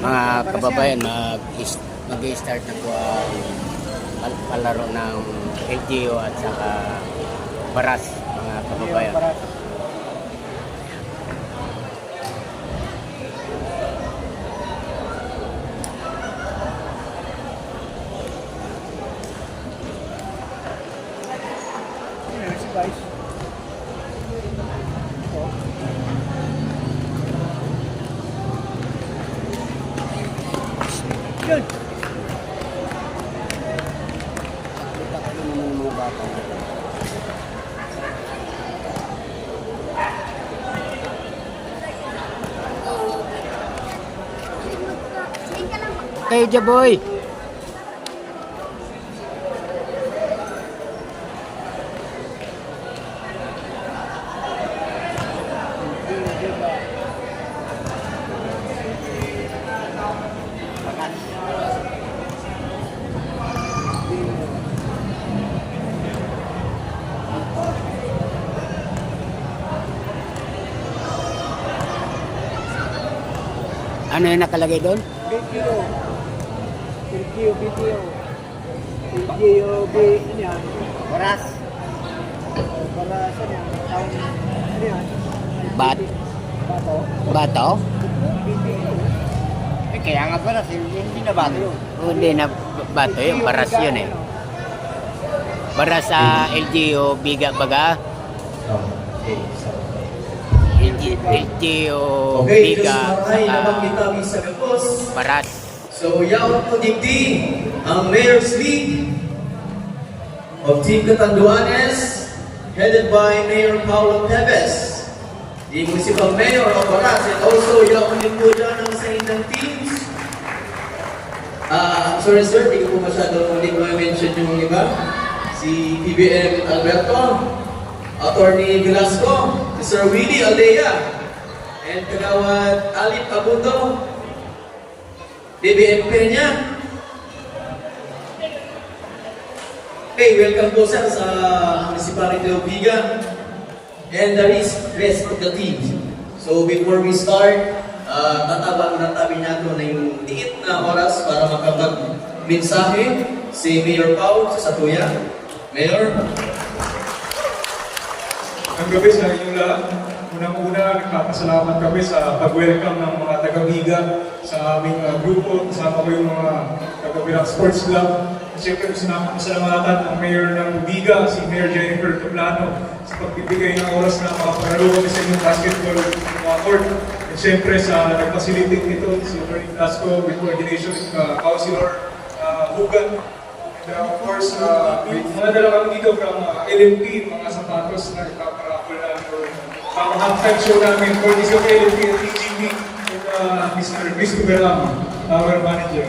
Mga kababayan, mag-start na po ang palaro ng LGU at saka Baras, mga kababayan. Guys. Good. Kita ka naman ng mga bata. Hey, Jaboy! Ano yung nakalagay doon? BTO. BTO. LGU, ano yan? Baras. Baras, ano yan? Ano yan? Bato? Bato? Bato? BTO. Kaya nga baras, hindi na bato yun. Hindi na bato yun, baras yun eh. Baras sa LGU, biga baga. LGU, Okay, biga, just maray naman kita sa Gapos. Baras. So, yaw po digdi ang Mayor's League of Team Catanduanes, headed by Mayor Paulo Teves, the Municipal Mayor of Baras, and also yaw po din po dyan ang sa inyong teams. Sorry sir, hindi ko po masyado mention yung iba. Si PBM Alberto, Attorney Velasco, Sir Willie Aldea, and Kagawad Alip Abundo, BBM Peña. Okay, welcome po sir sa Municipality of Vigan and the rest of the team. So before we start, tatabang natin na yung liit na oras para makapag-mensahe si Mayor Pau sa Satuya. Mayor? Ang gabi sa inyong lahat. Unang-una, nagpapasalamat kami sa pag-welcome ng mga taga-Biga sa aming grupo. Kasama ko yung mga taga-Birak Sports Club. Siyempre, salamatan ang Mayor ng Biga, si Mayor Jennifer Toplano, sa pagbibigay ng oras na makapaglaro kami sa inyong basketball court. At siyempre, sa nag-facilitate nito, si Attorney Velasco, with coordination with Councilor Hugan. And of course, may mga dala kami dito from LMP, mga sapatos na ipaparapol namin or half-time show namin for this of LMP at TGB with Mr. Christopher Lam, our manager.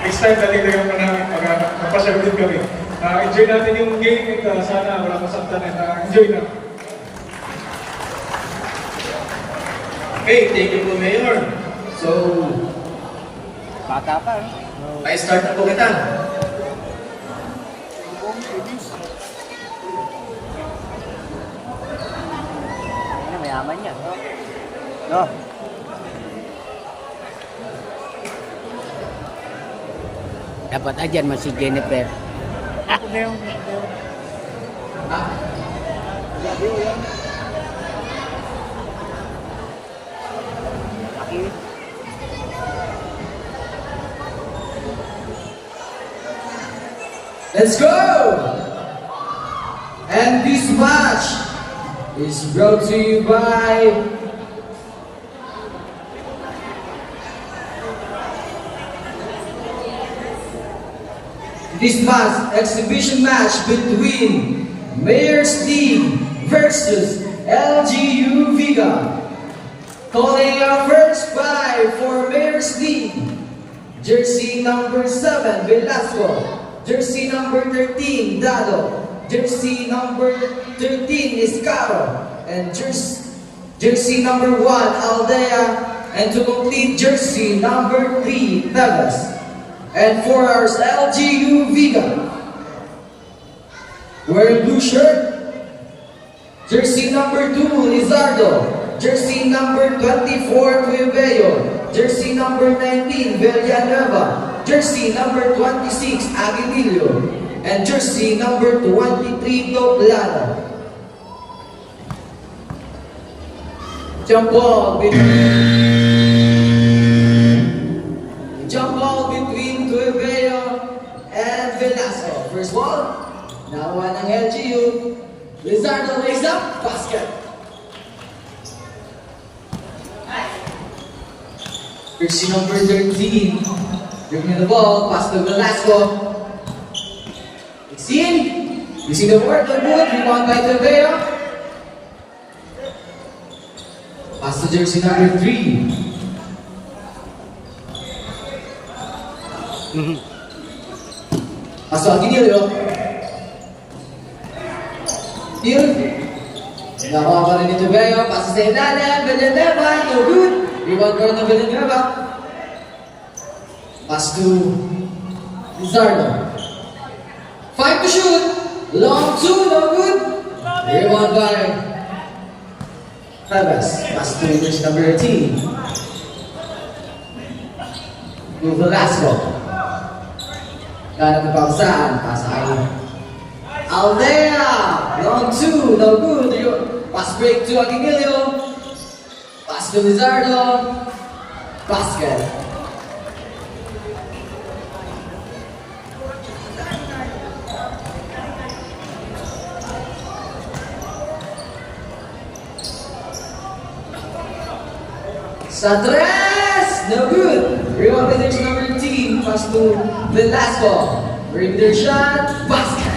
Next time, tatigdagan pa namin pag napasyag din kami. Enjoy natin yung game at sana wala masaktan at enjoy na. Okay, thank you po, Mayor. So, Bata pa. ay start na po kita. Ano, mayaman yan. No? Dapat ajan mo si Jennifer. Let's go! And this match is brought to you by exhibition match between Mayor's League versus LGU Viga. Calling our first five for Mayor's League. Jersey number 7, Velasco. Jersey number 13, Dado. Jersey number 13 is Caro. And jersey number 1, Aldea. And to complete jersey number 3, Teves. And for our LGU Viga, wearing blue shirt, jersey number 2, Lizardo. Jersey number 24, Cueveo. jersey number 19, Villanueva. Jersey number 26, Aguilillo. And jersey number 23, Doblado. Jump ball between Tuebeo and Velasco. First ball, nakuha ng LGU. Lizardo lays up, basket. Jersey number 13, bringing the ball, pass to Velasco. 16, you see the board, no good, rebound by Tuebeo. Pass to jersey number 3. Pass to Aguinillo. Steal. Nakuha pa rin ni Tuebeo. Pass sa ilalim. Villanueva. No good. Rebound ko ng Villanueva. Pass to Lizardo. 5 to shoot. Long 2. No good. Rebound by Travis. Pass to jersey number 18. To Velasco. Ganap ng pausahan. Pass ay Aldea. Long 2. No good. Pass break to Aguinillo. Pass to Lizardo. Basket. Santres! No good! Rebound by jersey number 18. Pass to Velasco. Bring their shot. Basket!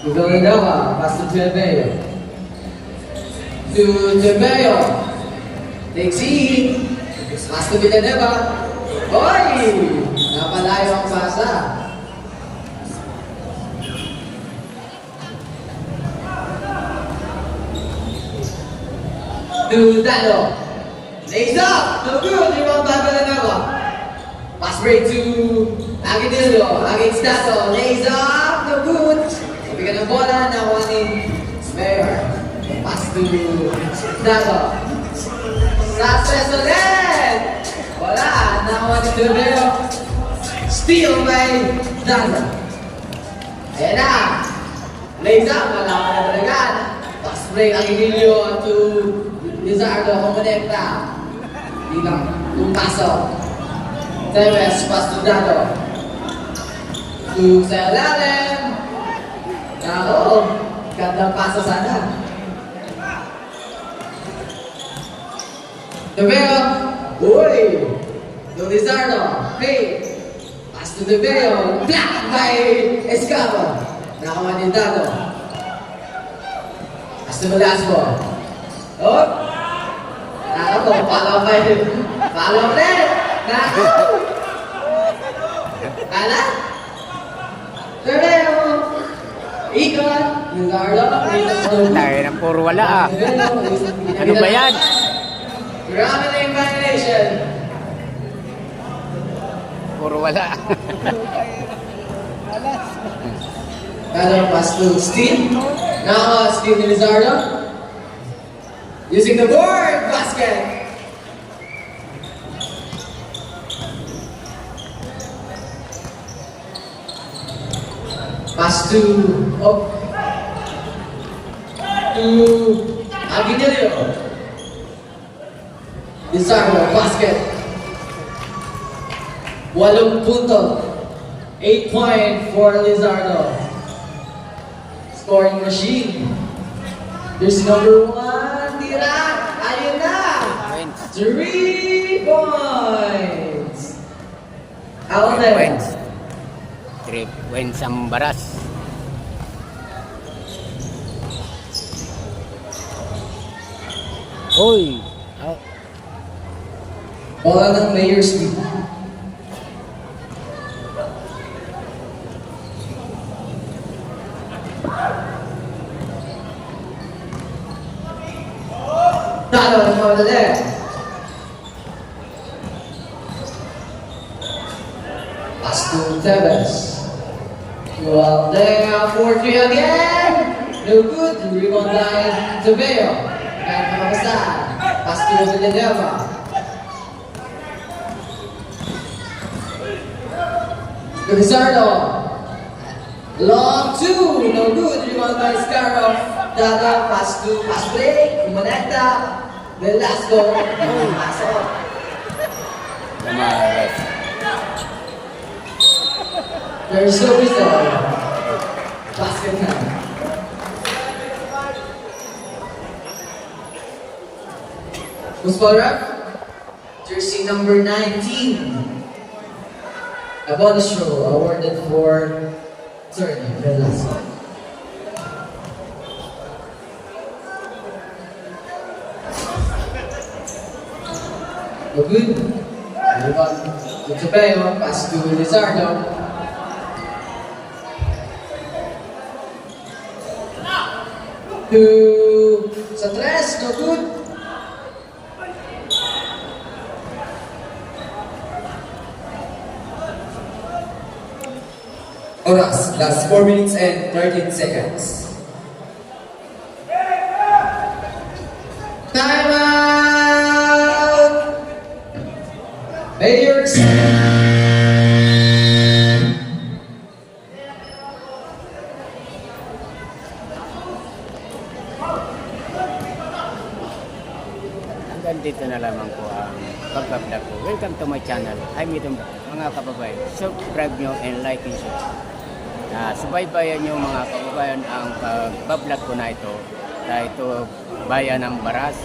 To Villanueva. Pass to Tuebeo. To Tuebeo. Takes in. Pass to Villanueva. Oy! Napalayo ang pasa. To Dano. Lays up. No good. Rebound by Villanueva. Pass break to Aguinillo. Against Dano. Lays up. No good. Bigyan ng bola. Nakuha ni Mayor. Pass to Dano. Success ulit. Wala. Nakuha ni Tuebeo. Steal by Dano. Ayan na. Lays up. Wala pa na talagaan. Pass break Aguinillo to Lizardo, kumonekta. Di lang pumasok. Teves, pass to Dado. To sa ilalim. Nako, gandang pasa sana. Tuebeo. Uy! To Lizardo. Hey! Pass to Tuebeo. Blocked by Escavo. Nakawa ni Dado. Pass to Velasco. Oh! Nako, follow pa yun. Follow ulit! Nako! Kala? Tuebeo! Ikot! Lizardo! Tayo ng puro wala ah. Ano ba yan? Gramaling violation! Puro wala. Kala pass to Steve. Nako, Steve ni Lizardo. Using the board, basket. Pass to Aguinillo. Lizardo, basket. 8 punto. 8 point for Lizardo. Scoring machine. There's number 1. Tira. Ayun na. 3 points. Out there. Wins. 3 wins ang Baras. Oy! Bola ng Mayor's League. Talo ng bola there. Pass to Teves. Well, there, 4-3 again. No good. Rebound by Tuebeo. Kapasan. Pass to Villanueva. Lizardo. Long two. No good. Rebound by Scarrow. Dada. Pass break. Kumonekta. Velasco. Pass off. Lumaras. There's no result. Basket na. Football ref. Jersey number 19. A bonus show awarded for Attorney Velasco. Good. Rebound to Chapeo. Pass to Lizardo. To Satres, no good. Oras, last 4 minutes and 13 seconds. Time out! Mayor's Hanggang dito na lamang po ang pagbablog ko. Welcome to my channel. I'm Idong mga kababayan. Subscribe nyo and like and share. Subaybayan nyo mga kababayan ang pagbablog ko na ito. Dahil ito bayan ng Baras,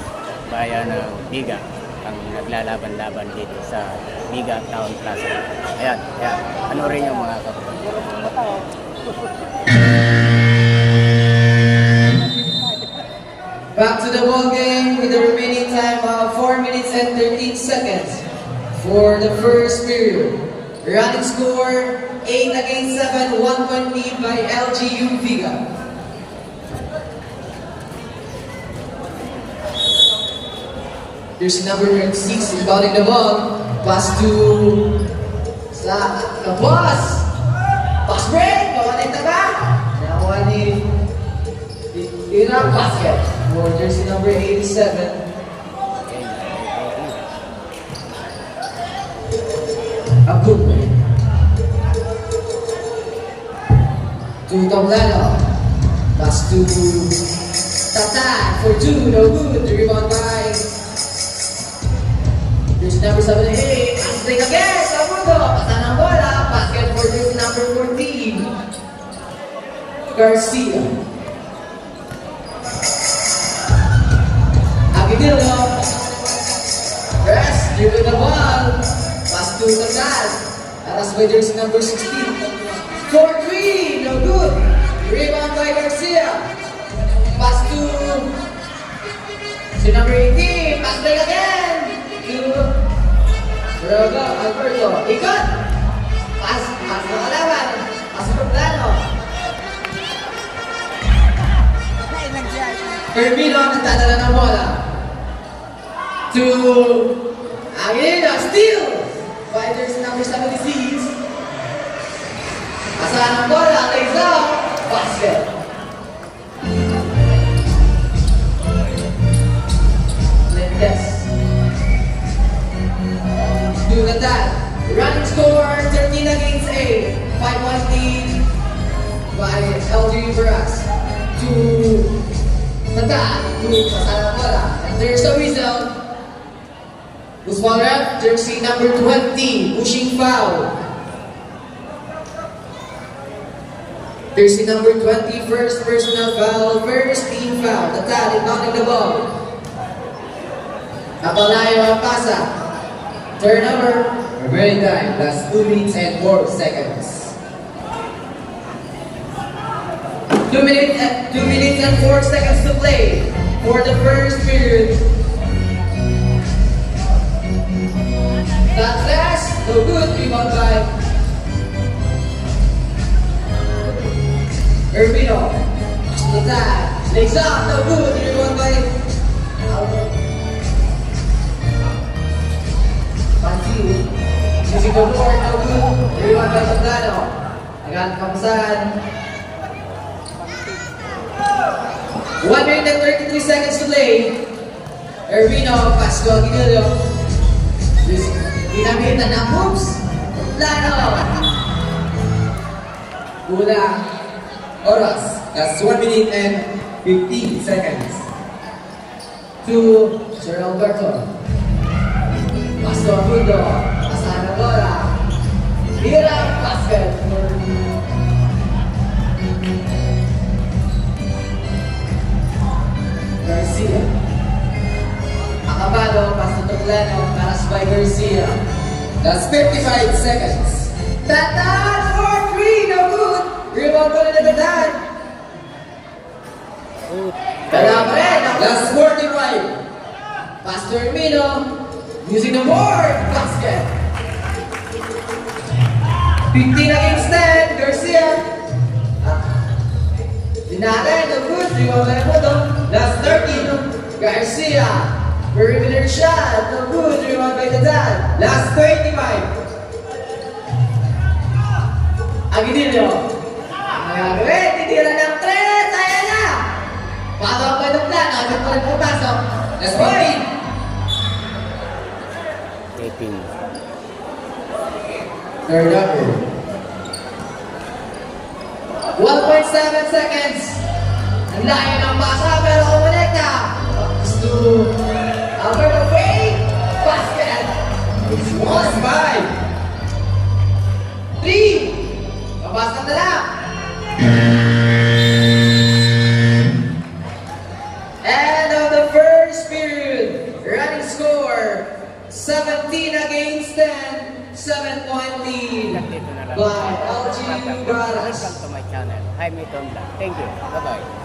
bayan ng Biga. Ang naglalaban-laban dito sa Biga Town Plaza. Ayan, ayan. Ano rin yung mga kababayan. back to the ball game with the remaining time of 4 minutes and 13 seconds for the first period. Running score 8 against 7, 1 point lead by LGU Viga. Here's number 36 rebounding the ball. Pass to sa Kapos. Pass break. Kawanita ba? Nakuha ni Iraq basket for jersey number 87. Abdul. To Tomlano. Pass to Tatan for 2. No good. The rebound by jersey number 78. Pass break again. Sabudo. Pasan ang bola. Basket for jersey number 14. Garcia. Agudillo. Press. Dribble the ball. Pass to Tatan. Atas by jersey number 16. 4-3. No good. Rebound by Garcia. Pass to si number 18. Pass break again. To Rogo Alberto. Ikot. Pass na kalaban. Pass to plano. Firmino nagdadala ng bola. To Aguilera. Steal. By jersey number 76. Pasahan ng bola. Lays up. Basket. Lendes. Do that. Running score 13 against 8. 5-1 lead by LG Veras. To Tata. To pasahan ng bola. And there's the result. Usman ref, jersey number 20, pushing foul. Jersey number 20, first personal foul, first team foul. Tata, inbounding the ball. Apalayo ang pasa. Turnover. Remaining time, last 2 minutes and 4 seconds. 2 minutes and 4 seconds to play for the first period. That flash, no good, rebound by Urbino. That legs up, no good, rebound by Pansi. Using the board, no good, rebound by Sobrano. Agad Kamusan. 1 minute and 33 seconds to play. Erwino Pascual Guinilio. Ginamitan ng moves. Lano. Una oras. That's 1 minute and 15 seconds. To Sir Alberto. Pastor Mundo. Pasanadora. Hirang basket. Garcia. Acabado, Pastor Toplano, Carasbay Garcia. That's 55 seconds. Tatan for 3, no good. Rebound ko na nagdaan. Kaya pa rin. That's 45. Pastor Hermino using the board. Basket. 15 against 10. Garcia. Dinala, no good. Rebound ka na po to. That's 30. Garcia. Perimeter shot. No good. Rebound by the dad. That's 35. Aguinildo. Nangyari. Titira ng 3. Saya na. Pasok pa ng plan. Agad pa rin pupasok. That's 15. 18. Third upper. 1.7 seconds. Ang layo ng pasa pero kumonekta. Pass to Alberto Fay. Basket. It's 1-5. 3. Pabasa na lang. End of the first period. Running score 17 against 10. 7-point lead Dito na lang. by LG Welcome Brothers. to my channel. Hi, Miton Vlog. Thank you. Bye-bye.